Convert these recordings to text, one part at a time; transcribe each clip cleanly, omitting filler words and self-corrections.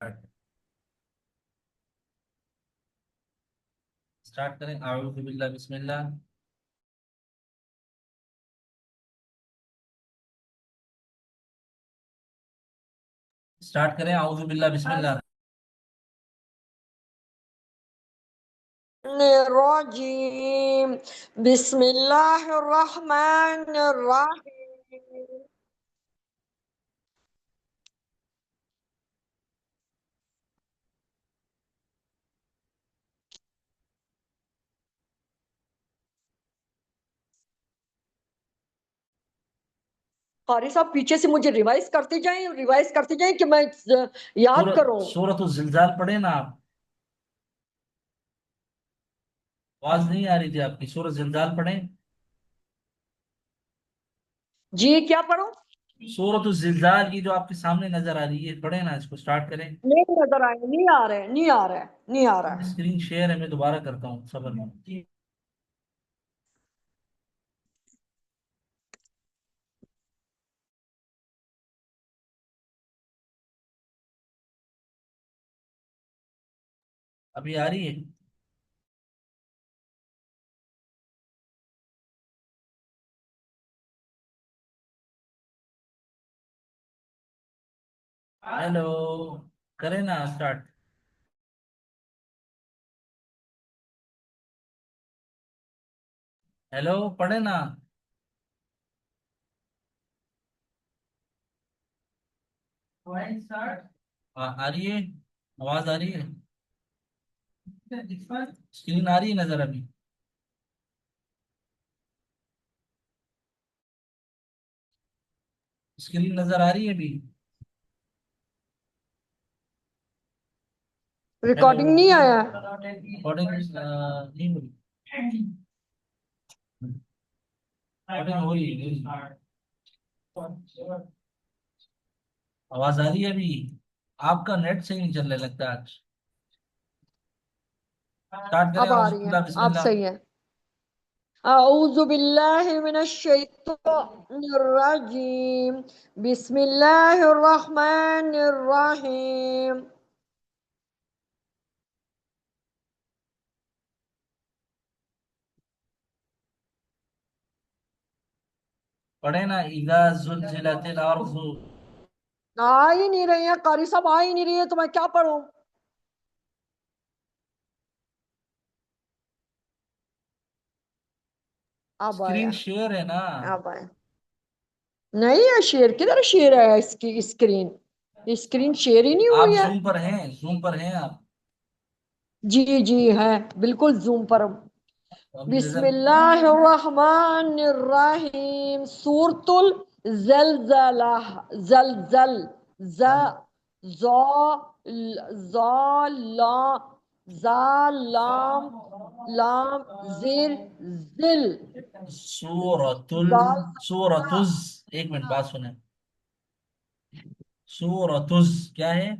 Start کریں اعوذ باللہ بسم اللہ. اسٹارٹ کریں اعوذ باللہ بسم اللہ. الرجیم بسم اللہ الرحمن الرحیم. قاری صاحب پیچھے سے مجھے ریوائز کرتے جائیں کہ میں یاد کروں. سورۃ الزلزال پڑھیں نا آپ. آواز نہیں آ رہی تھی آپ کی. سورۃ زلزال پڑھیں. جی کیا پڑھوں؟ سورۃ الزلزال کی جو آپ کے سامنے نظر آ رہی ہے پڑھیں نا. اس کو اسٹارٹ کریں. نہیں نظر آئے، نہیں آ رہا ہے. اسکرین شیئر ہے، میں دوبارہ کرتا ہوں صبر میں. ابھی آ رہی ہے؟ ہیلو، کریں نا اسٹارٹ. ہیلو پڑھیں نا. آ رہی ہے؟ آواز آ رہی ہے؟ اسکرین آ رہی ہے نظر ابھی؟ اسکرین نظر آ رہی ہے ابھی؟ ریکارڈنگ نہیں آیا. ریکارڈنگ نہیں ہوئی. ریکارڈنگ ہو رہی ہے. آواز آ رہی ہے ابھی؟ آپ کا نیٹ صحیح نہیں چلنے لگتا آج. اسٹارٹ کریں اب آ اعوذ رہی ہے، باللہ بسم آپ اللہ. صحیح ہے. اعوذ باللہ من الشیطان الرجیم بسم اللہ الرحمن الرحیم. پڑھیں نا. اذا زلزلت الارض. آ ہی نہیں رہی ہیں قاری صاحب، آ ہی نہیں رہی ہے تو میں کیا پڑھوں؟ اب اسکرین آیا، شیئر ہے نا. اب آیا. نہیں ہے شیئر، کدھر شیئر ہے اس کی اسکرین شیئر ہی نہیں آپ ہوئی ہے. زوم پر ہیں؟ زوم پر ہیں آپ؟ جی جی ہے بالکل زوم پر. ابھی بسم نظر. اللہ الرحمن الرحیم. سورۃ الزلزلہ. زلزل ز زا زا لام زا لام لام زیر زل زال. سورۃ ایک منٹ بات سنیں. سورۃ کیا ہے؟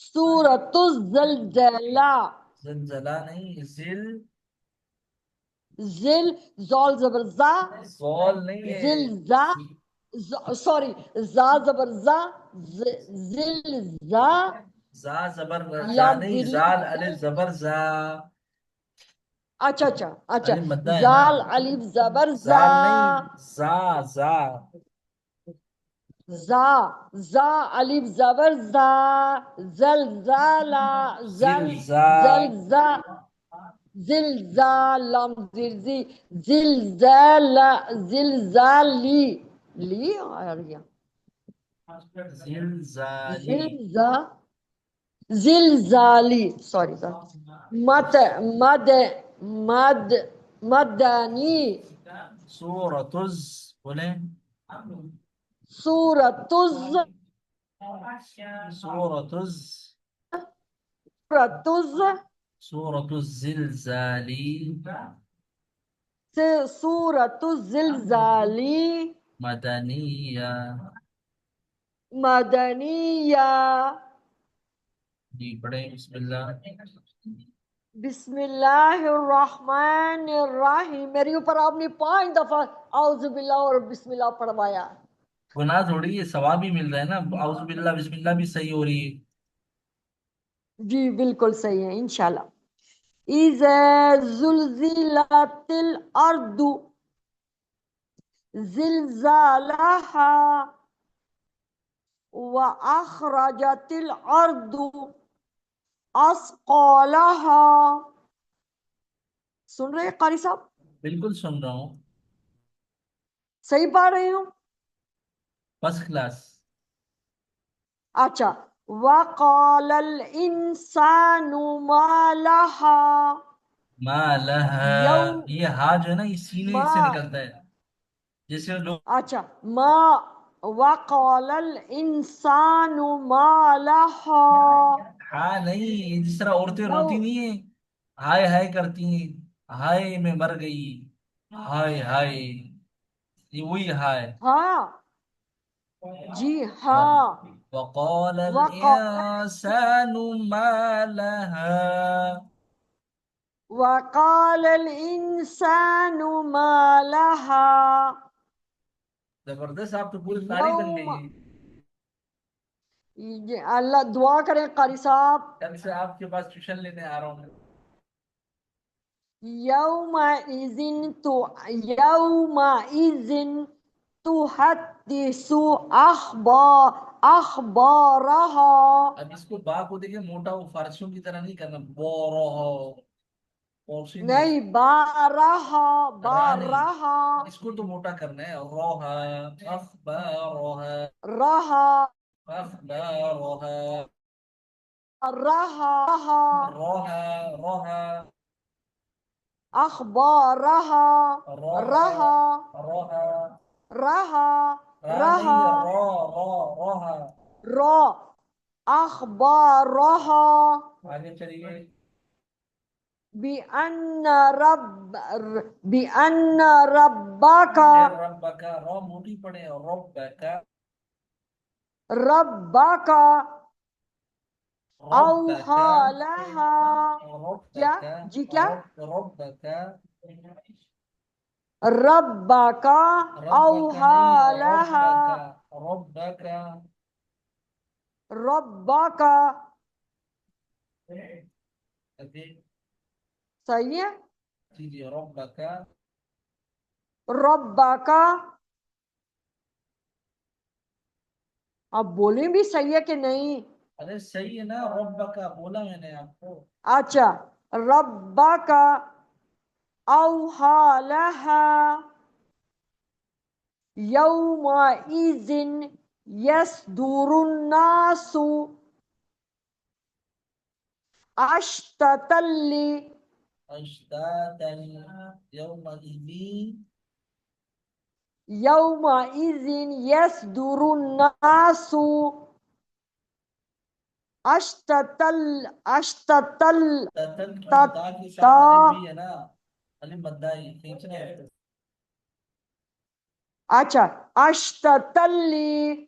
سورۃ الزلزلہ. زلزلہ نہیں، زل زال زبر زا. سوال نہیں ہے. زل زا. سوری زا زبر زا. زل زا. زا زبر زا لام نہیں، زیری. زال الف زبر زا. اچھا اچھا اچھا. الف مدہ ہے نا. زال الف زبر زا. زال نہیں، زا زا. زا زا الف زبر زا. زل زالا زل زلزا. زل زا. زل زال لام زیر زی. زل زالا زل زالی. لی آ گیا. زلزالی. زلزا زلزالی. سوری مد مد مد مدنی. سورۃ بولیں. سورۃ سورۃ سورۃ سورۃ الزلزال. سورۃ الزلزالی مدنیہ. مدنیہ. جی پڑھیں بسم اللہ. بسم اللہ الرحمن الرحیم. میرے اوپر آپ نے 5 دفعہ اعوذ باللہ اور بسم اللہ پڑھوایا. गुनाह थोड़ी है, सवाब भी मिल रहा है ना, आउज़ बिल्ला बिस्मिल्लाह भी सही हो रही है। जी बिल्कुल सही है इंशाल्लाह। इज़ा जुलजिलातिल अर्दु जिलजालहा व अखरजतिल अर्दु अस्क़ालहा। सुन रहे हैं कारी साहब? बिल्कुल सुन रहा हूँ। सही पढ़ रही हूँ? First class. अच्छा। वक़ालल इंसानु मा लहा मा लहा। यौम ये हा जो है ना, ये सीने मा से निकलता है। जैसे लोग। अच्छा मा वक़ालल इंसानु मा लहा हाँ नहीं, ये जिस तरह औरतें यौ रोती नहीं है, हाय हाय करती हैं, हाय मैं मर गई, हाय हाय, ये वही हाय। हाँ जी हाँ। वक़ाल वक़ाल इंसानु मा लहा। वक़ालल इंसानु मा लहा जबरदस्त, आप तो पूरी तारीफ बन यौम। गई है। ये अल्लाह दुआ करें कारी साहब। कल से आपके पास ट्यूशन लेने आ रहा हूँ मैं। यौमा इज़िन तो यौमा इज़िन तुहद्दिसु अखबारहा। अब इसको बा को देखिए, मोटा, वो फारसियों की तरह नहीं करना, बोरो हो, फारसी नहीं है। नहीं बारहा रा नहीं, बारहा इसको तो मोटा करना है, रोहा, अखबारोहा, रहा अखबारोहा, रहा रोहा, रोहा, अखबारहा रोहा, रहा रोहा, रहा रा रहा नहीं, रो, रोहा। रो अखबारहा आगे चलिए। बिअन्न रब बिअन्न रब्बाका फिर रब्बका, रो मोटी पड़े, रब्बका, रब्बाका रब्बका, औहा लहा। क्या रब्बका, जी क्या? रब्बका, रब्बाका रब्बका औहा नहीं, लहा रब्बका, रब्बका। रब्बाका। ओके। सही है। जी जी, रब्बका। रब्बाका। अब बोले भी सही है कि नहीं? अरे सही है ना, रब्बका बोला मैंने आपको। अच्छा। रब्बाका औहा लहा यौमा इज़िन यसदुरुन्नासु अश्ततल्ली अश्तातन यौमइज़ि। यौमा इज़िन यसदुरुन्नासु अश्ततल अश्ततल ततल की ता के तता। साथ अलिफ भी है ना, अलिफ मद्दा ही खींचना है। अच्छा। अश्ततल्ली ली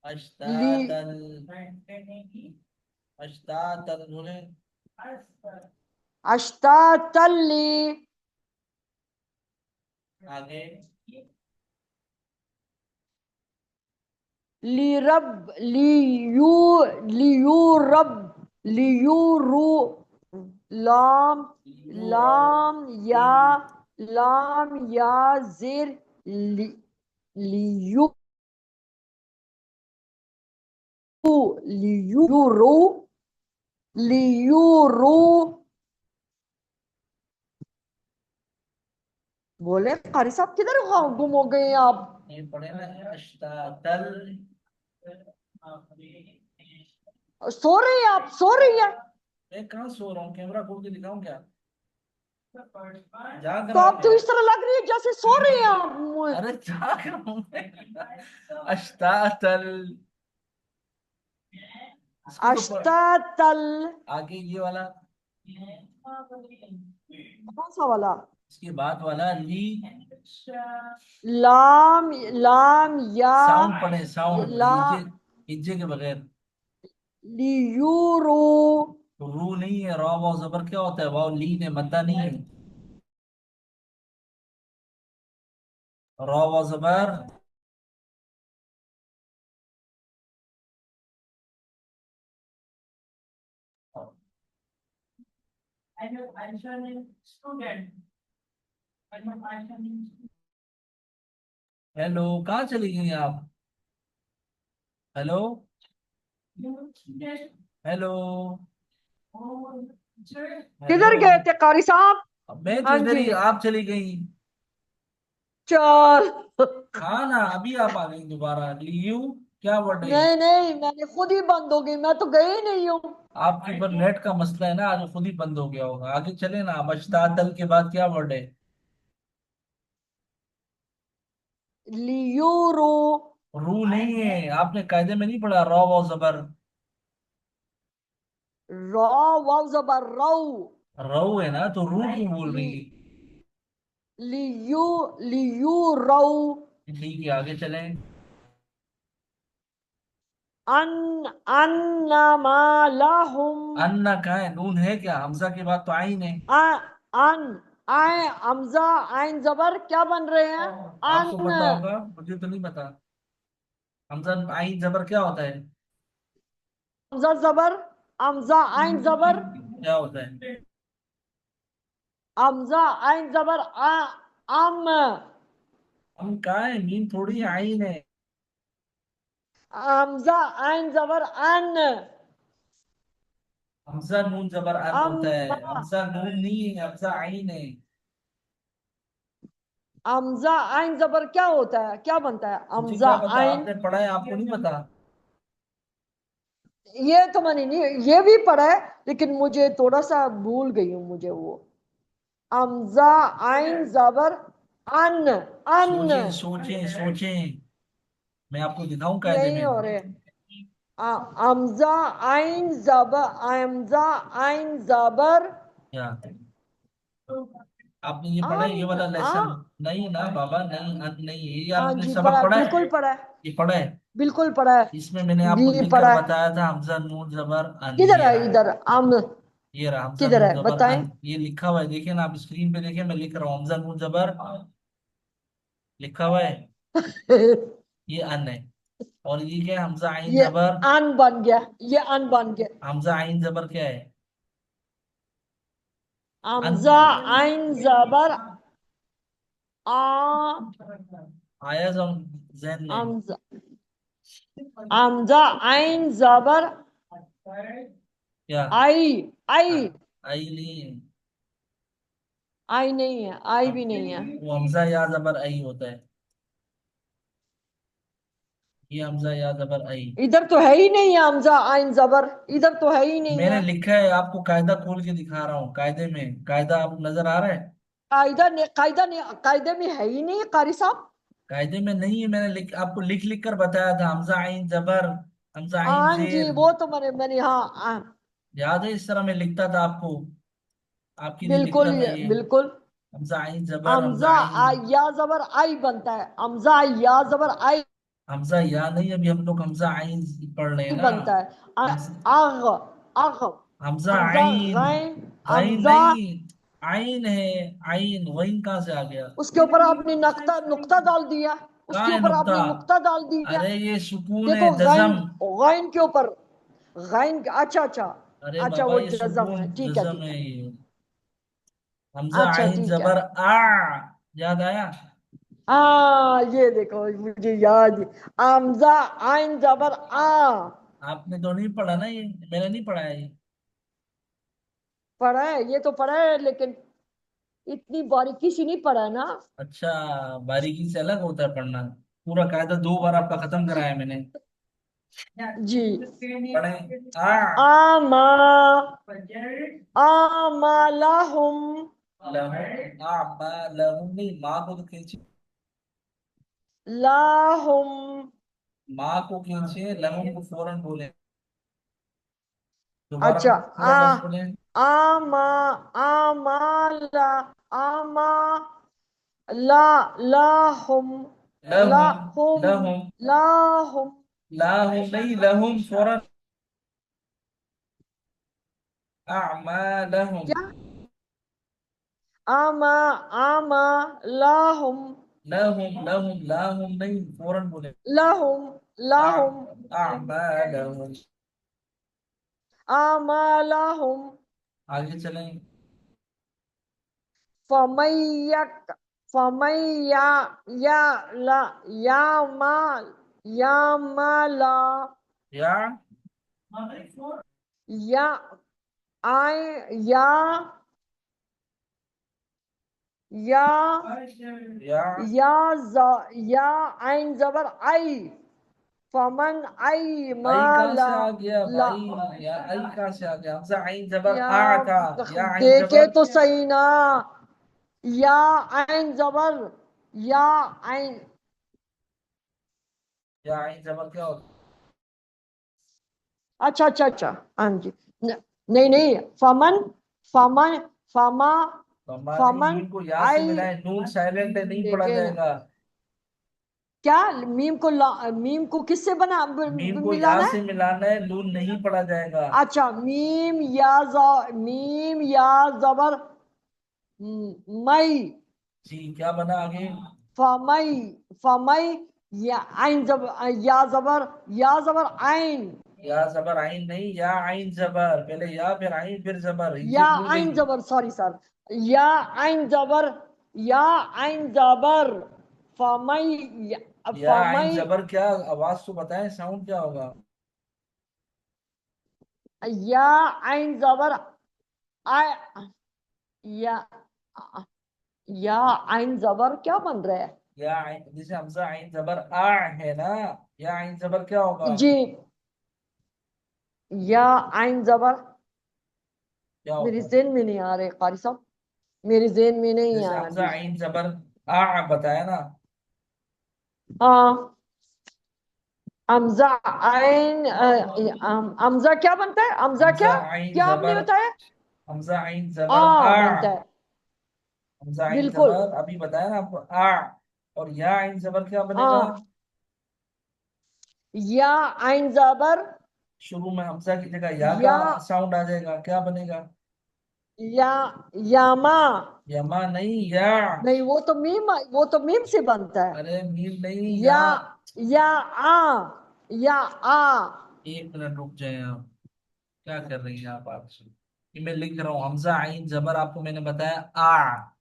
अश्तातल, अश्तातल बोले। अश्ततल्ली आगे। लिरब लियू लियू रब लियू रू लाम लाम या लाम या जिर लि, लियू लियूरो लियूरो। बोले कारी साहब किधर गुम हो गए हैं आप? ये पढ़े ना, अश्तातल। सो रही है? आप सो रही है? मैं कहाँ सो रहा हूँ, कैमरा खोल के दिखाऊं क्या? जाग तो रहा हूँ आप तो मैं। इस तरह लग रही है जैसे सो रही है आप। अरे जाग रहा हूँ मैं। अश्तातल, इसको तो अश्तातल आगे ये वाला, कौन सा वाला? इसके बाद वाला ली। लाम लाम या साउंड पढ़े, साउंड ला हिज्जे, हिज्जे के बगैर। लियूरो रू नहीं है, रॉ वाव जबर क्या होता है, वाव लीन है, मद्दा नहीं है। را و زبر. हेलो, कहाँ चली गई आप? हेलो। हेलो। किधर हेलो। गए थे कारी साहब? अब मैं तो हाँ इधर जी। ही, आप चली गई। चल। हाँ ना, अभी आप आ गई दोबारा। लियू, क्या वर्ड है ये? नहीं नहीं, मैंने खुद ही बंद हो गई, मैं तो गई नहीं हूँ। आपके ऊपर नेट का मसला है ना, आज खुद ही बंद हो गया होगा। आगे चले ना, अब अश्तादल के बाद क्या वर्ड है? लियूरो। रू नहीं है, आपने कायदे में नहीं पढ़ा रॉ व जबर। रॉ वाव जबर रऊ। रऊ है ना, तो रू क्यों बोल ली रही है? लियू लियू रऊ। ठीक है, आगे चलें। अन अन्नमा लहुम। अन्ना कहाँ है? नून है क्या? हमजा के बाद तो आइन है। अ अन आए हमजा आइन जबर क्या बन रहे हैं? आपको अन पता होगा, मुझे तो नहीं पता। हमजा आइन जबर क्या होता है? हमजा जबर हमजा आइन जबर क्या होता है? हमजा आइन जबर अम हम कहाँ है? मीन थोड़ी आइन है। हमजा आइन जबर अन हमजा नून जबर अन होता अम है। हमजा नून नहीं है, हमजा आइन है। हमजा आइन जबर क्या होता है, क्या बनता है मुझे हमजा क्या पता, आइन? आपने पढ़ा है, आपको नहीं पता? ये तो मैंने नहीं, ये भी पढ़ा है, लेकिन मुझे थोड़ा सा भूल गई हूँ मुझे वो। हमजा आइन जबर अन अन सोचें सोचें सोचें, मैं आपको दिखाऊं कायदे नहीं में? हो रहे। हमजा आइन जबर हमजा आइन जबर क्या? आपने ये पढ़ा है, अन ये वाला आ लेसन? नहीं ना बाबा, नहीं, नहीं है ये, हाँ आपने जी सबक पढ़ा है, पढ़ा है? बिल्कुल पढ़ा है। ये पढ़ा है? बिल्कुल पढ़ा है। इसमें मैंने आपको जी लिख कर पढ़ा है। बताया था, हमजा नून जबर अन, किधर ये है रहा। इधर ये रहा हमजा किधर नून है जबर बताएं? अन, ये लिखा हुआ है, देखिए ना, आप स्क्रीन पे देखिए, मैं लिख रहा हूँ हमजा नून जबर, लिखा हुआ है। ये अन है। और ये क्या है? हमजा आइन ये जबर। अन बन गया, ये अन बन गया। हमजा आइन जबर क्या है? अन। हमजा आइन जबर आ आया जहन में? हमजा हमजा आइन जबर क्या? आई आई आई नहीं है। आई नहीं है, आई भी नहीं है। वो हमजा या जबर आई होता है। ये हमजा या जबर आई। इधर तो है ही नहीं है हमजा आइन जबर, इधर तो है ही नहीं मैंने है। लिखा है, आपको कायदा खोल के दिखा रहा हूँ, कायदे में कायदा आप नजर आ रहा है? कायदा ने कायदे में है ही नहीं कारी साहब। कायदे में नहीं है, मैंने आपको लिख लिख कर बताया था, हमजा आइन जबर, हमजा आइन हाँ जी, जेर। वो तो मैंने हाँ याद है? इस तरह मैं लिखता था आपको, आपके लिए लिखता बिल्कुल था ये। बिल्कुल। हमजा आइन जबर, हमजा हमजा आइन। या जबर आई बनता है, हमजा या जबर आई हमजा या नहीं, अभी हम लोग हमजा आइन पढ़ रहे हैं ना। बनता है। हमजा आग आग हमजा हमजा आइन। गैन गैन हमजा। नहीं, आइन है। आइन, गैन कहाँ से आ गया? उसके ऊपर आपने नक्ता नुक्ता डाल दिया, कहाँ उसके है ऊपर नुक्ता? आपने नुक्ता डाल दिया। अरे ये सुकून है, देखो गैन, जजम। गैन के ऊपर गैन, अच्छा अच्छा। अरे अच्छा बाबा, वो ये जजम सुकून है, ठीक है जजम ठीक है है। ये। हमजा अच्छा आइन ठीक है। जबर आ। याद आया? हाँ ये देखो मुझे याद है। हमजा आइन जबर आ। आपने तो नहीं पढ़ा ना ये? मैंने नहीं पढ़ा है ये। पढ़ा है, ये तो पढ़ा है, लेकिन इतनी बारीकी से नहीं पढ़ा है ना। अच्छा, बारीकी से अलग होता है पढ़ना। पूरा कायदा 2 बार आपका खत्म कराया मैंने। जी। पढ़े आ। आमा आमालाहुम लहू आ मा, लहू नहीं, माँ को तो खींचे। लाहुम। माँ को खींचे, लहू को फौरन बोले। दोबारा अच्छा पूरा आ लफ्ज बोले। आमा आमाला आमा ला लाहुम लहुम। लाहुम लहुम। लाहुम। लाहुम नहीं, लहुम फौरन। अमालहुम। क्या? आमा आमा लाहुम लहुम लहुम लाहुम नहीं, फौरन बोले। लहुम लहुम अमालहुम। आमालहुम आगे चलें। फमैयक फमैया या ला या माल या माला या या आय या या या आइन जबर आई फमन आई आई कहाँ माला से आ गया ला भाई, या आई कहाँ से आ गया? हमजा आइन जबर या आ था, या आइन देखे जबर। तो सही ना या आइन जबर या आइन या आइन जबर क्या होता अच्छा अच्छा अच्छा हाँ जी नहीं नहीं फमन फमन फमा है? तो नहीं, फमन मीम को या से आई मिलाए, नून साइलेंट है, नहीं पढ़ा देखे ना जाएगा। क्या मीम को किससे बना मीम को या मिलाना है से मिलाना है, नून नहीं पढ़ा जाएगा। अच्छा मीम या जबर मई जी, क्या बना आगे? फमई फमई या आइन जब या जबर आइन या जबर आइन नहीं, या आइन जबर, पहले या फिर आइन फिर जबर, हिज्जे या भूल आइन गई। जबर सॉरी सर या आइन जबर या आइन जबर फमई या आइन फमई जबर क्या? आवाज तो बताएं, साउंड क्या होगा? या आइन जबर आ या या आइन जबर क्या बन रहा है या आइन, जैसे हमजा आइन जबर आ है ना, या आइन जबर क्या होगा? जी या आइन जबर क्या मेरी होगा? जेहन में नहीं आ रहे कारी साहब मेरी जेहन में नहीं जैसे आ हमजा रही आइन जबर आ बताया ना। हाँ हमजा आइन हमजा क्या बनता है हमजा हमजा क्या आइन क्या आपने जबर, बताया हमजा आइन आ जबर आ। बनता है हमजा आइन बिल्कुल जबर अभी बताया ना आपको, आ। और या आइन जबर क्या बनेगा? हाँ या आइन जबर शुरू में हमजा की जगह या का या साउंड आ जाएगा, क्या बनेगा? या यामा यमा नहीं, या। नहीं वो तो मीम से बनता है अरे मीम नहीं, या। या या आ या आ एक मिनट रुक जाए आप, क्या कर रही हैं आप ये मैं लिख रहा हूँ, हमजा आइन जबर आपको मैंने बताया आ।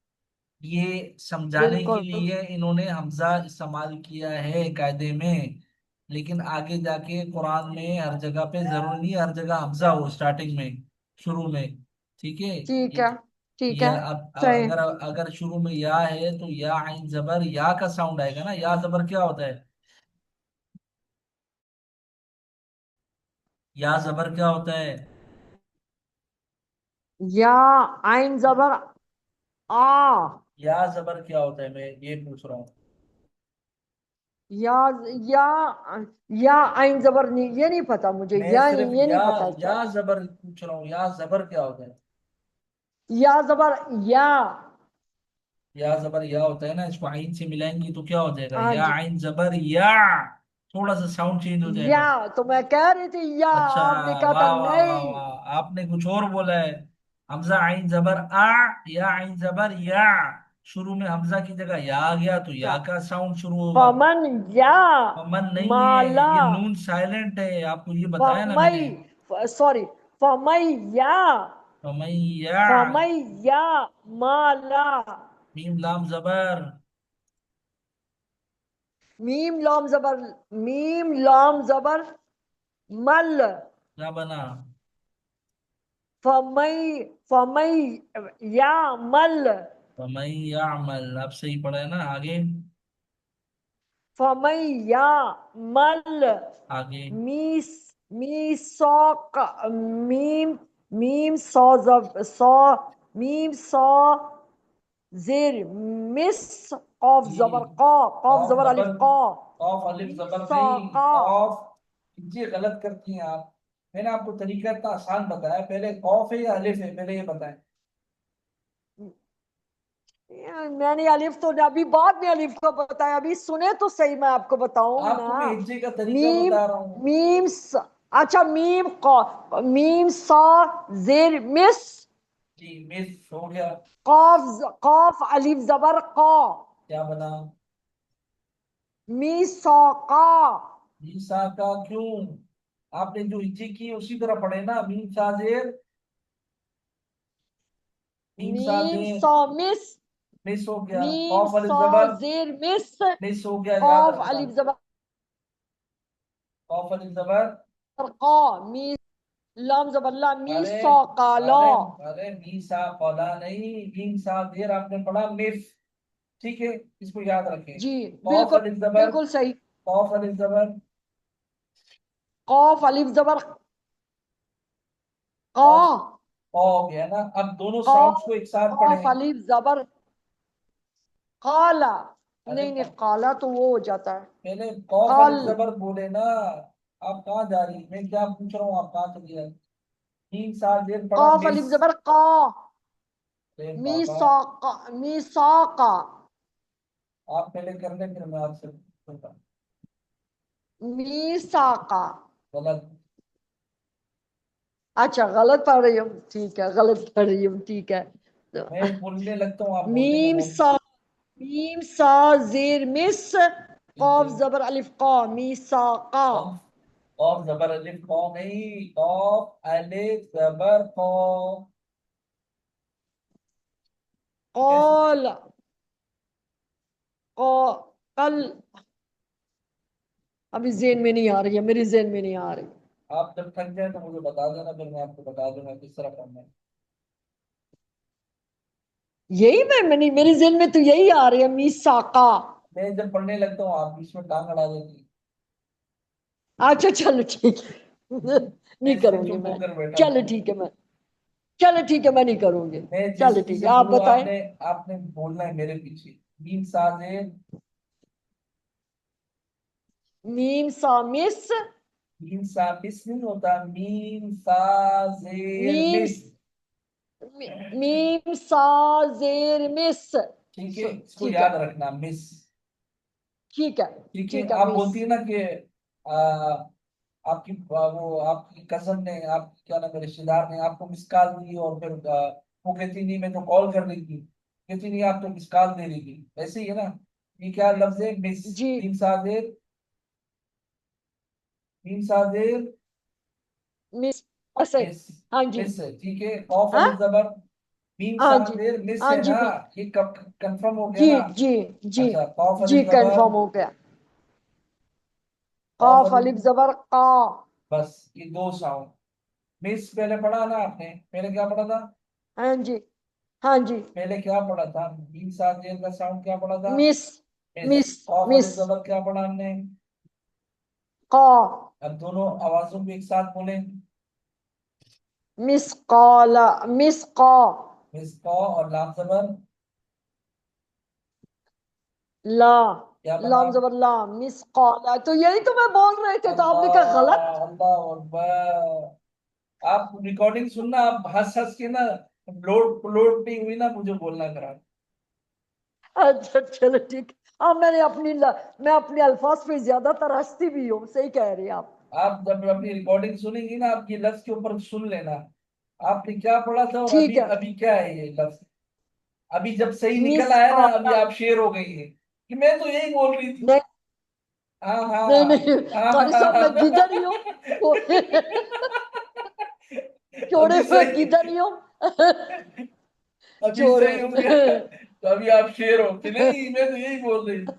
ये समझाने के बिल्कुल लिए इन्होंने हमजा इस्तेमाल किया है कायदे में। लेकिन आगे जाके कुरान में हर जगह पे जरूरी नहीं हर जगह हमजा हो स्टार्टिंग में, शुरू में। ठीक है। ठीक है ठीक ये है अब सही अगर अगर शुरू में या है तो या आइन जबर या का साउंड आएगा ना। या जबर क्या होता है? या जबर क्या होता है? या आइन जबर आ या जबर क्या होता है, मैं ये पूछ रहा हूँ। या या या आइन जबर नहीं ये नहीं पता मुझे मैं या सिर्फ ये नहीं या पता इसका या जबर पूछ रहा हूँ, या जबर क्या होता है? या जबर या या जबर या होता है ना, इसको आइन से मिलाएंगे तो क्या हो जाएगा? हाँ या जी आइन जबर या। थोड़ा सा साउंड चेंज हो या जाएगा। तो मैं कह रही थी या अच्छा, आपने कहा था वाह वाह वाह नहीं वाह, आपने कुछ और बोला है। हमजा आइन जबर आ, या आइन जबर या। शुरू में हमजा की जगह या आ गया तो या का साउंड शुरू होगा। फमन या पमन नहीं है, माला ये नून साइलेंट है, आपको ये बताया ना मैंने। फमई सॉरी फमैया पमैया। फमैया माला मीम लाम जबर। मीम लॉम जबर मीम लॉम जबर मल क्या बना? फमई फमई या मल पमैया अमल, आप सही पढ़ा है ना। आगे। फमई या मल आगे। मीस मीसौक मीम मीम सौ सौ मीम सौ जेर मिस कॉफ जी। जबर कॉफ कॉफ जबर अलिफ जबर, कौ कॉफ अलिफ जबर मीसौ नहीं, का कॉफ। ये गलत करती हैं आप। मैंने आपको तरीका इतना आसान बताया, पहले कॉफ है या अलिफ है, पहले ये बताएं। मैंने अलिफ तो अभी बाद में अलिफ को बताया अभी सुने तो सही मैं आपको बताऊं आपको ना मैं हिज्जे का तरीका मीम बता रहा हूँ। मीम अच्छा मीम सा जेर मिस जी, मिस हो गया। कॉफ कॉफ अलिफ जबर कौ क्या बना? मीसाका। मीसा का क्यों? आपने जो इजी की उसी तरह पढ़े ना, मीम साजेर, मीम मीम साजेर। सा मिस। मिस हो गया, मीम कौफ अलिफ सा जबर, जेर मिस। मिस हो गया, याद कॉफ रखना। अलिफ जबर कौफ अलिफ जबर। का। मी लाम जबर ला। अरे मीसा काला। अरे अरे, मीसा कौला नहीं, मीम साजेर आपने पढ़ा मिस। ठीक है, इसको याद रखें। जी। कौफ बिल्कुल अलिफ जबर, बिल्कुल सही। कौफ अलिफ जबर, कॉफ अलिफ जबर का। कौफ, कौ हो गया ना। अब दोनों साउंड्स कॉफ को एक साथ कॉफ पढ़ें। अलिफ जबर काला। अरे नहीं नहीं, काला तो वो हो जाता है। पहले कौफ काल। अलिफ जबर बोले ना। आप कहाँ जा रही, मैं क्या पूछ रहा हूँ, आप कहाँ चली जा रही? 3 साल 1 पढ़ा कॉफ मिस। अलिफ जबर का। अरे बाबा, मीसाका मीसाका। आप पहले कर ले, फिर मैं आपसे पूछूंगा। मीसाका। गलत। अच्छा, गलत पढ़ रही हूँ, ठीक है, गलत पढ़ रही हूँ, ठीक है। तो मैं बोलने लगता हूँ, आप बोलने मीम लगो। सा। मीम सा जेर मिस। ठीक है। कॉफ जबर अलिफ का। मीसाका। कौफ, कौफ जबर अलिफ कौ नहीं, कौफ अलिफ जबर कौ। कैसे? कौल। कल। अभी जेन में नहीं आ रही है, मेरी जेन में नहीं आ रही। आप जब थक जाए तो मुझे बता देना, फिर मैं आपको बता दूंगा किस तरह करना है। यही मैंने मेरी जेन में तो यही आ रही है, मीसाका। मैं जब पढ़ने लगता हूँ आप बीच में टांग अड़ा देती। अच्छा चलो ठीक है। मैं नहीं इसलिए करूंगी चुप मैं। होकर बैठा चलो हूँ। ठीक है मैं। चलो ठीक है, मैं नहीं करूंगी। मैं चलो जैसे ठीक जैसे है, आप बोलूँ बताएं। आपने, आपने बोलना है मेरे पीछे। 3 साल मीम सा मिस। मीम सा मिस नहीं होता, मीम सा जेर मीम मिस। मीम सा जेर मिस। ठीक है, इसको ठीक है। याद रखना, मिस। ठीक है। ठीक है, ठीक है आप मिस। बोलती है ना कि आ, आपकी वो आपकी कजन ने, आप क्या नाम है, रिश्तेदार ने आपको मिस कॉल दी, और फिर वो कहती नहीं मैं तो कॉल कर रही थी, कहती नहीं आप तो मिस कॉल दे रही थी, ऐसे ही है ना। ये क्या लफ्ज है, मिस। जी। तीन सादेर, तीन सादेर मिस। ऐसे। मिस। हाँ जी। मिस है, ठीक है, कौफ हाँ। अलिफ जबर, मीम हाँ जी। सादेर मिस हाँ है जी ना। ये कब कंफर्म हो गया जी ना? जी जी। अच्छा, कौफ जी अलिफ जबर, कंफर्म हो गया। कौफ काफ अलिफ, अलिफ जबर का। बस ये 2 साउंड। मिस पहले पढ़ा ना आपने, पहले क्या पढ़ा था? हाँ जी। हाँ जी। पहले क्या पढ़ा था? मीम सादेर का साउंड क्या पढ़ा था? मिस। मिस। मिस। कौफ मिस। अलिफ जबर क्या पढ़ा हमने? का। अब दोनों आवाजों को एक साथ बोले। मिस कॉला। मिस का। मिस कौ और लाम जबर ला। क्या बना? लाम जबर ला। मिस कॉला, तो यही तो मैं बोल रहे थे, तो आपने कहा गलत। अल्लाह, अल्लाह अकबर। आप रिकॉर्डिंग सुनना, आप हंस हंस के ना, लोड लोड नहीं हुई ना, मुझे बोलना करा। अच्छा चलो ठीक। हाँ, मैं अपने अल्फाज पे ज्यादा तरसती भी हूँ, सही कह रही हैं आप। आप जब अपनी रिकॉर्डिंग सुनेंगी ना, आप ये लफ्ज के ऊपर सुन लेना, आपने क्या पढ़ा था और ठीक अभी है। अभी क्या है ये लफ्ज। अभी जब सही मिस निकल आया ना, अभी कॉला। आप शेर हो गई है कि मैं तो यही बोल रही थी। नहीं हाँ नहीं हाँ नहीं। हाँ कारी साहब, मैं किधर ही हूँ। छोड़े अभी मैं सही, किधर ही हूँ। अभी छोड़े। सही हो गया, तो अभी आप शेर हो कि नहीं, मैं तो यही बोल रही थी।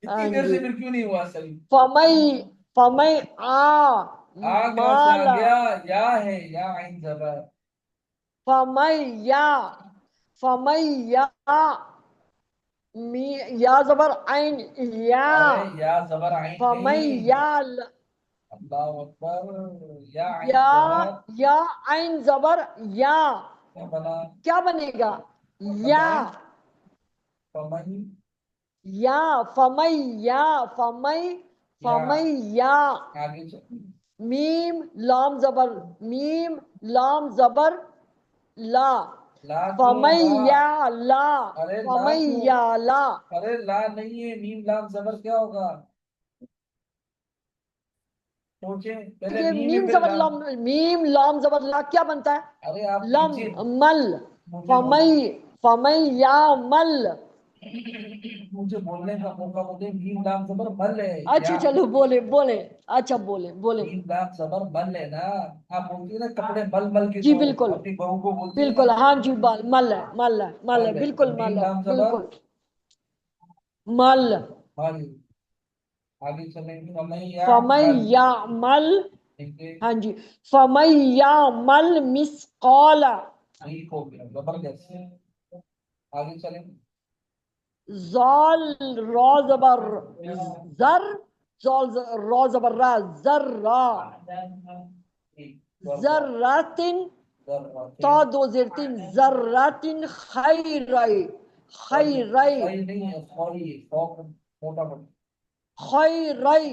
इतनी हाँ देर जी। से फिर क्यों नहीं हुआ सही? फमई। फमई आ। आ कहाँ से आ माला। गया? या है, या आइन जबर। फमैया। फमैया। मी। या जबर आइन। या। अरे या जबर आइन नहीं, फमैया। अल्लाह अकबर, या आइन या। जबर। या आइन जबर। या। क्या बना? क्या बनेगा? या। बताएं। फमई, या। फमैया। फमई। या, फमैया। आगे चल। मीम लाम जबर। मीम लाम जबर ला। ला क्यों होगा? फमैया ला। अरे ला क्यों? फमैया ला। अरे ला नहीं है, मीम लाम जबर क्या होगा? सोचे पहले, ये मीम है मीम फिर जबर लाम। लम। मीम लाम जबर ला क्या बनता है? अरे आप लम। नीचे, मल। मुझे फमई। फमई या। मल। मुझे बोलने का मौका तो दे। मीम लाम जबर मल है। अच्छा या चलो बोले बोले। अच्छा बोले बोले। मीम लाम जबर मल है ना। आप बोलती है ना कपड़े मल मल के जी धो, बिल्कुल। अपनी बहू को बोलती है ना। बिल्कुल हाँ जी, मल है मल है मल है, मल है तो बिल्कुल मीम मल है लाम जबर बिल्कुल। मल। मल। आगे चलेंगे, हमें या फमन मल। यामल। ठीक है। हाँ जी। फमन यामल मिसकाला ठीक हो गया, जबरदस्त। आगे चलेंगे। ज़ाल रा ज़बर ज़र, रा ज़बर रा, ज़र्रा, ठीक, जर्रा। ज़र्रातिन, ता जर्रातिन। दो ज़ेरतिन, ज़र्रातिन खैरई, सही खैरई, सही नहीं है, सॉरी, फॉक मोटा पड़। खैरई,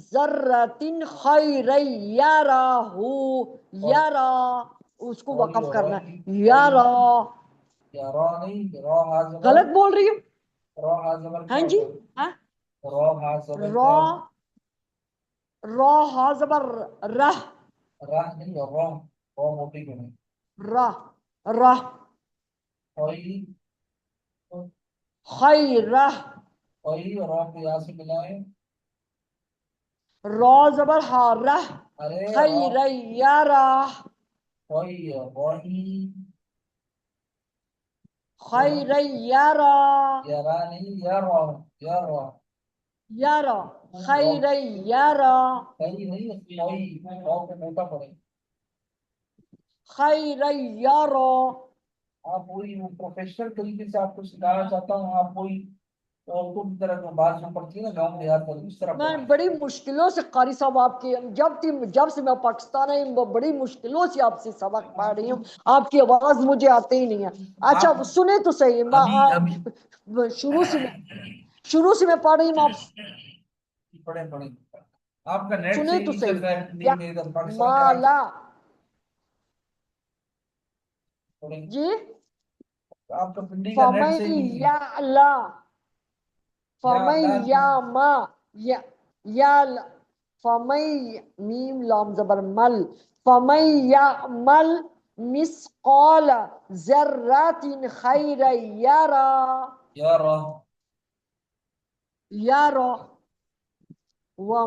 ज़र्रातिन खैरई, याराहू, और यारा, उसको सॉरी वक़फ़ और करना की है, सॉरी। यारा। या रॉ नहीं, रॉ हा जबर। गलत बोल रही हूँ। रॉ हा जबर हाँ क्या जी। होता है? हाँ। रॉ हा जबर रा, क्या होता रा हा ज़बर रह, है? राह नहीं, रॉ। रॉ मोटी को नहीं। रह, रह, सॉरी। खैरह, सॉरी रॉ को यहाँ से मिलाए। रा ज़बर हा रह, अरे रॉ। खैरैयारा, सॉरी रॉही। खैरैयारा, या रा नहीं, या रॉ। या रॉ। यारा, रॉ खैरैयारा, सही नहीं है, सॉरी रॉ को मोटा पड़े। खैरैयारा। आप पूरी प्रोफेशनल तरीके से आपको सिखाना चाहता हूँ, आप कोई औरतों की तरह जो बात जो पड़ती है ना गाँव देहात में, उस तरह मैं पढ़े। बड़ी मुश्किलों से कारी साहब आपकी, जब से मैं पाकिस्तान आई हूँ, बड़ी मुश्किलों से आपसे सबक पढ़ रही हूँ। आपकी आवाज मुझे आती ही नहीं है। अच्छा आप सुने तो सही, अभी अभी शुरू से मैं पढ़ रही हूँ, आप पढ़े पढ़े। आपका नेट सुने सही तो नहीं चल सही। रहा है पिंडी या में, इधर पाकिस्तान कराची। माला। पढ़े। जी। आपका पिंडी का नेट सही नहीं है। फमैयाला, या अल्लाह की। फमैयामा, या या फमै, मीम लाम जबर मल, फमैयामल मिसकाल जर्रातिन खैरा यारा, या रॉ। यारा। वो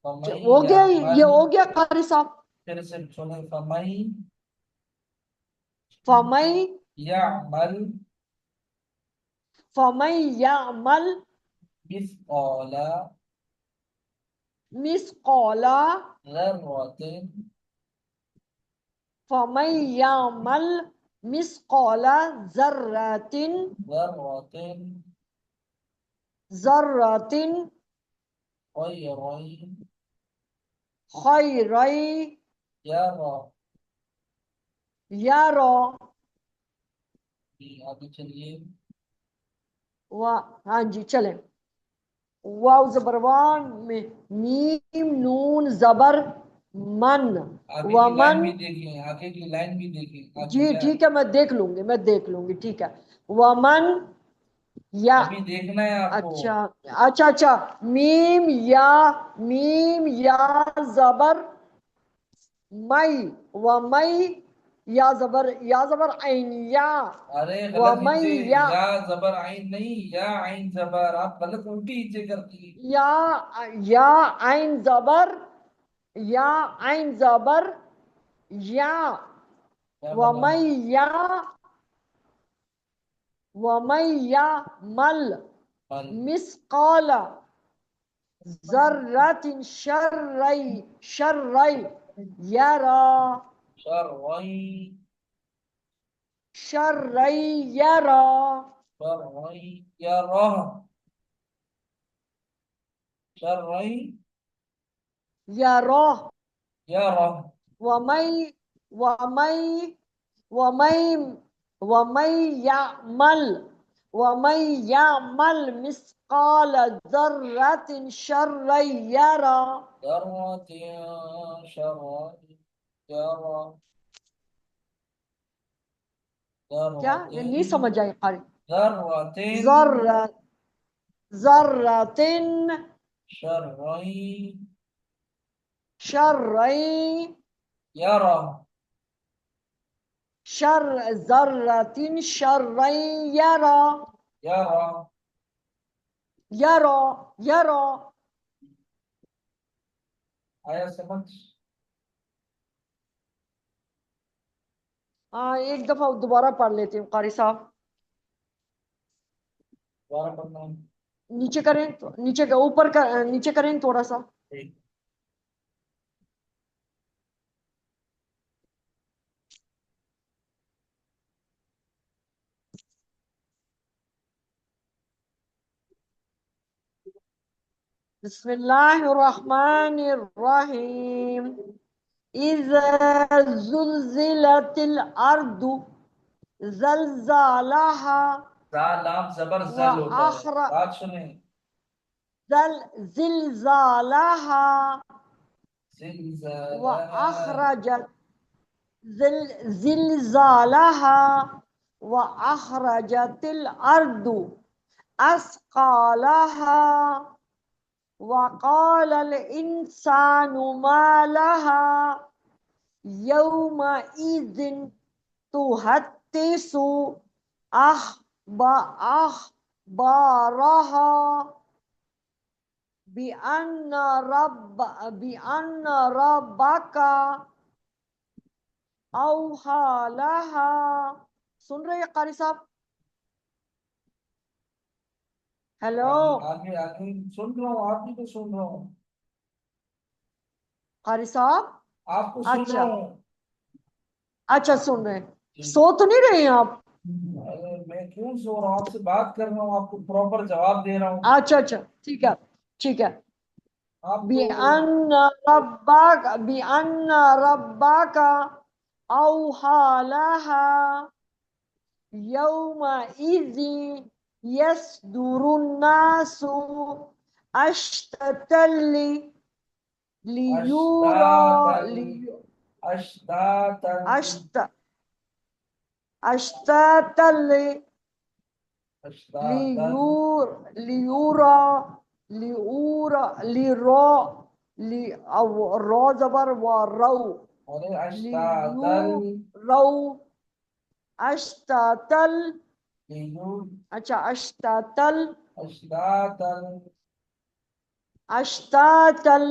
फमई हो या गया, ये मल। हो गया कारी साहब। फिर से सुने, फमई फमै, या मल फमैयामल बिस औला मिसकाला, ज़र्रतिन फमैयामल मिसकाला जर्रातिन, ज़र्रतिन जर्रातिन खैरइन खैरै यरा। यारा। आगे चलिए। वाह हाँ जी चले। वाव जबरवान में, मीम नून जबर मन, आगे की लाइन वमन। भी देखिए, आगे की लाइन भी देखिए, आगे जी क्या है। ठीक है, मैं देख लूंगी, मैं देख लूंगी, ठीक है। वमन या, अभी देखना है आपको। अच्छा अच्छा अच्छा, मीम या, मीम या जबर मई, व मई, या जबर ऐन या, अरे व गलत मई हिज्जे। या, या जबर आइन नहीं, या आइन जबर, आप गलत उल्टी हिज्जे करती है। या या ऐन जबर, या ऐन जबर या, क्या व करना है? मई या, व मई या मल फल। मिसकाल जर्रतिन शर्रई, शर्रई यरा, शरवई शर्रई यरा, शरवई या रह। शरवई यरा। या रह। वमई, वमई, वमई, वमई यामल, वमई यामल मिसकाल जर्रतिन शर्रै यरा। ذرة شرवई या रह। क्या ये नहीं ذرة समझ आई कारी। ذرة जर्र, जर्रतिन शरवई शर्रै, या रह। शर, जर्रतिन शर्रै यरा। यरा, यरो, यरो। आया समझ? हाँ, एक दफा दोबारा पढ़ लेती हूँ कारी साहब। दोबारा पढ़ना है। नीचे करें तो, नीचे का ऊपर का, नीचे करें थोड़ा सा। ठीक। बिस्मिल्लाहिर्रहमानिर्रहीम। इज़ा ज़ुलज़िलतिल अर्दु ज़लज़ालहा जा लाम जबर व जल होता है, आखरा बात सुने। ज़ल ज़िलज़ालहा व जिलजला, अखरजत ज़िलज़ालहा व अखरजतिल अर्दु अस्क़ालहा वक़ाल इंसानु मा लहा यौमइज़िन तुहद्दिसु अख़बारहा बिअन्न रब्बका औहा लहा। सुन रहे हैं कारी साहब? हेलो आगे आगे आगे सुन रहा हूँ, आप भी तो सुन रहा हूँ, कारी साहब? आपको सुन रहा अच्छा, हूँ। अच्छा सुन रहे हैं। जी। सो तो नहीं रहे हैं आप? अरे मैं क्यों सो रहा हूँ, आपसे बात कर रहा हूँ, आपको प्रॉपर जवाब दे रहा हूँ। अच्छा अच्छा, ठीक है, ठीक है। आप तो बिअन्न रब्बका औहा लहा यौमइज़ि यस्दुरुन्नासु अश्ततल लियूरा अश्तातल, लियू अश्तातल, अश्त अश्ततल अश्तातल, लियूर लियूरा लियूरा लिरो लि रो जबर व रौ अरे लियू अश्तातल, रौ अश्ततल। लियू, अच्छा, अश्ततल अश्तातल, अश्ततल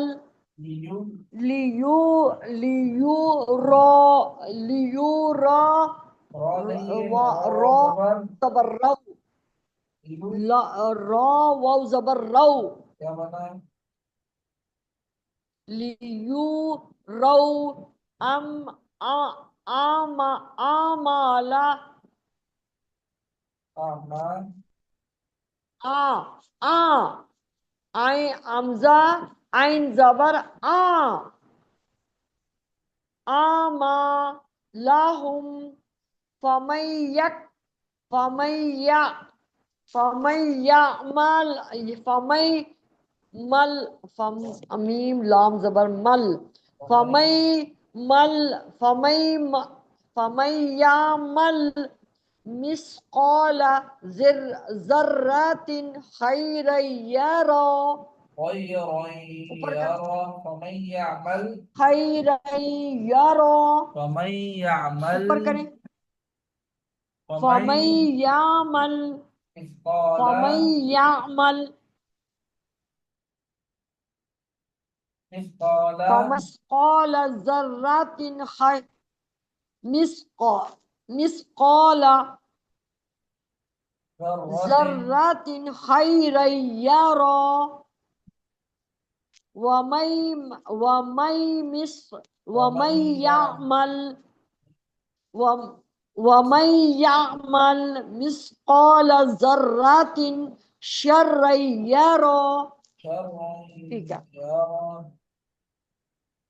लियू, लियू लियूरो लियूरा रो नहीं है, व रो रो जबर, जबर रौ लियू रो वाव जबर रौ क्या बना है? लियू रौ अम आ आमा आमाला आमान, आ आ आई हमजा आइन जबर आ आमा लाहुम फमैयक फमैया फमैयामल फमै मल फम अमीम लाम जबर मल फमै मल फमै फमैयामल मिसकाला जर्रातिन खैरयरा रोई रोई ऊपर कर यारो, फमन यामल, खैरयरा फमन यामल, ऊपर करें फमन फमैयामल मिस्काला, फमैयामल मिस्काला, फमस्काल जर्रातिन खै मिसका मिसकाला जर्रतिन, जर्रातिन खैरयरा वमै वमै मिस फमन वमै या यामल वमै यामल मिसकाल जर्रातिन शर्रयरा। शर्रन ठीक है, यारा,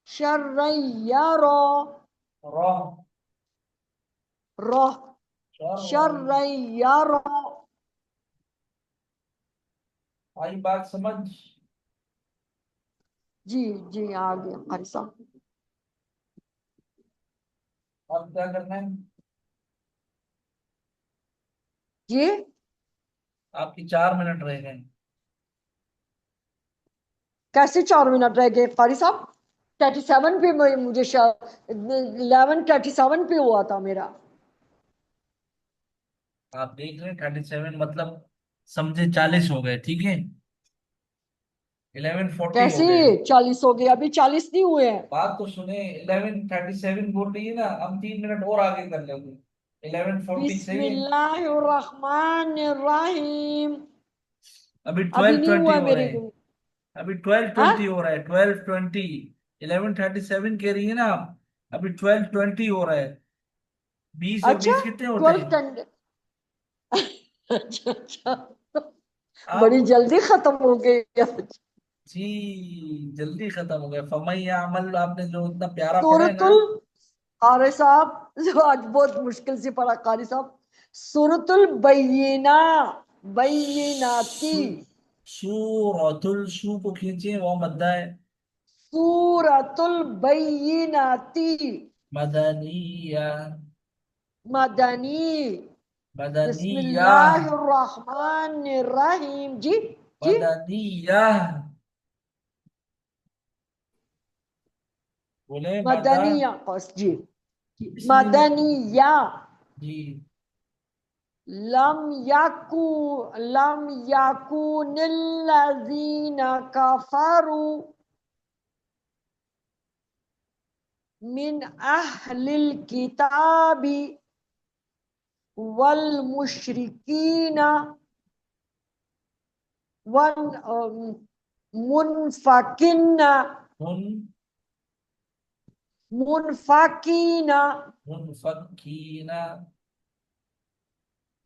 शर्रयरा रह, रह शर्रन। शर्रयरा। आई बात समझ? जी जी, आ गया कारी साहब। अब क्या करना है? जी, आपकी 4 मिनट रह गए। कैसे 4 मिनट रह गए कारी साहब? 37 पे मुझे 11:37 पे हुआ था मेरा। आप देख रहे हैं 37 मतलब समझे 40 हो गए, ठीक है। 11:40 हो कैसे गए। 40 हो गए? अभी 40 नहीं हुए हैं। बात तो सुने, 11:37 बोल रही है ना, हम 3 मिनट और आगे कर लेंगे। 11:40 सही है। बिस्मिल्लाहिर्रहमानिर्रहीम। अभी अभी ट्वेल्व नहीं ट्वेंटी हुआ हो रहे मेरी हैं। गुन। अभी 12:20 हाँ, हो रहा है, 12:20। 11:37 कह रही है ना आप। अभी 12:20 हो रहा है। 20 और अच्छा। 20 कितने होते 12 हैं? टन। अच्छा अच्छा। बड़ी आप। जल्दी खत्म हो गई आज। जी, जल्दी खत्म हो गया। फमैया अमल आपने जो इतना प्यारा पढ़ा है ना। सूरतुल, कारी साहब जो आज बहुत मुश्किल से पढ़ा कारी साहब। सूरतुल बय्यिना, बय्यिनाती। सूरतुल, शू को खींचे, वो मद्दा है। सूरतुल बय्यिनाती। मदनिया। मदनी। मदनिया। बिस्मिल्लाहिर्रहमानिर्रहीम। जी। जी। मदनिया। बोले मदा। मदनिया कस जी। इसलिए मैं। मदनिया। जी। लम याकू, लम याकूनिल्लज़ीना कफरू मिन अहलिल किताबी वल मुशरिकीना वन मुनफकिना, मुन। मुनफकीना, मुनफकीना।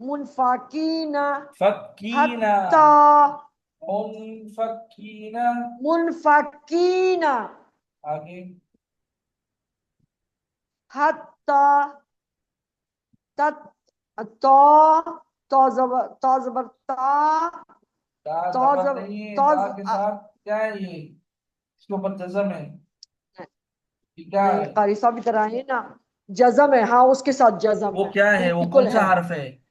मुनफकीना फकीना। हत्ता, मुनफकीना। मुनफकीना आगे। हत्ता तत तो तो जबर ता ता तो जबर जबर नहीं है, तो ता के साथ क्या है ये? इसके ऊपर जज्म है। ये क्या नहीं, है? कारी साहब इधर आए ना। जजम है, हाँ उसके साथ जजम वो है। क्या है? वो बिल्कुल कौन सा है। हर्फ है?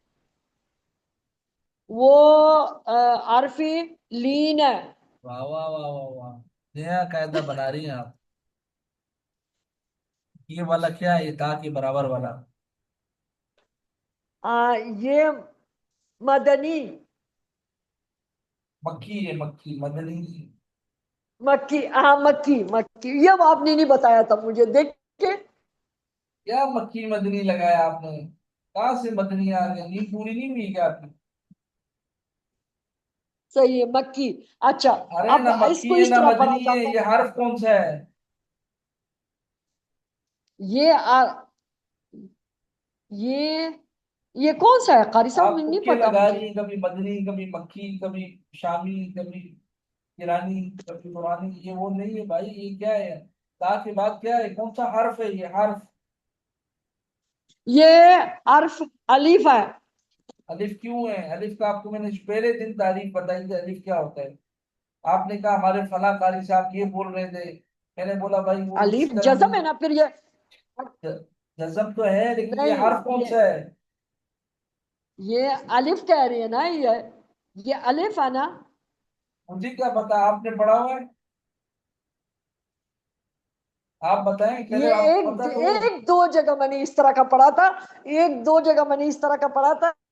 वो आरफी लीन है। वाह वाह वाह वाह वाह। नया कायदा बना रही हैं आप। ये वाला क्या है? ये ता के बराबर वाला। ये मदनी। मक्खी है, मक्खी मदनी। मक्की, हाँ मक्की मक्की, ये अब आपने नहीं बताया था मुझे, देख के। क्या मक्खी मदनी लगाया आपने? कहाँ से मदनी आ गया? नींद पूरी नहीं हुई क्या आपकी? सही है मक्की। अच्छा। अरे अब ना मक्खी इसको है इस ना तरह पढ़ा मदनी है, जाता ये है। हर्फ कौन सा है? ये ये ये कौन सा है कारी साहब, आप मुझे नहीं तुक्के पता लगा मुझे। रही हैं, कभी मदनी, कभी मक्खी, कभी शामी, कभी ईरानी, कभी पुरानी। ये वो नहीं है भाई, ये क्या है? ता के बाद क्या है? कौन सा हर्फ है ये हर्फ? ये अर्फ अलीफ है। अलिफ क्यों है? अलिफ का आपको मैंने पहले दिन तारीफ बताई थी, अलिफ क्या होता है। आपने कहा हमारे फला कारी साहब ये बोल रहे थे। मैंने बोला भाई वो इस अलीफ तरह जजम नहीं। है ना फिर ये। जज्म तो है, लेकिन ये नहीं, हर्फ कौन सा है? ये अलिफ कह रही है ना ये अलिफ है ना। मुझे क्या पता, आपने पढ़ा हुआ है। आप बताएं, पहले ये आप एक पता तो हो। एक दो जगह मैंने इस तरह का पढ़ा था। एक दो जगह मैंने इस तरह का पढ़ा था।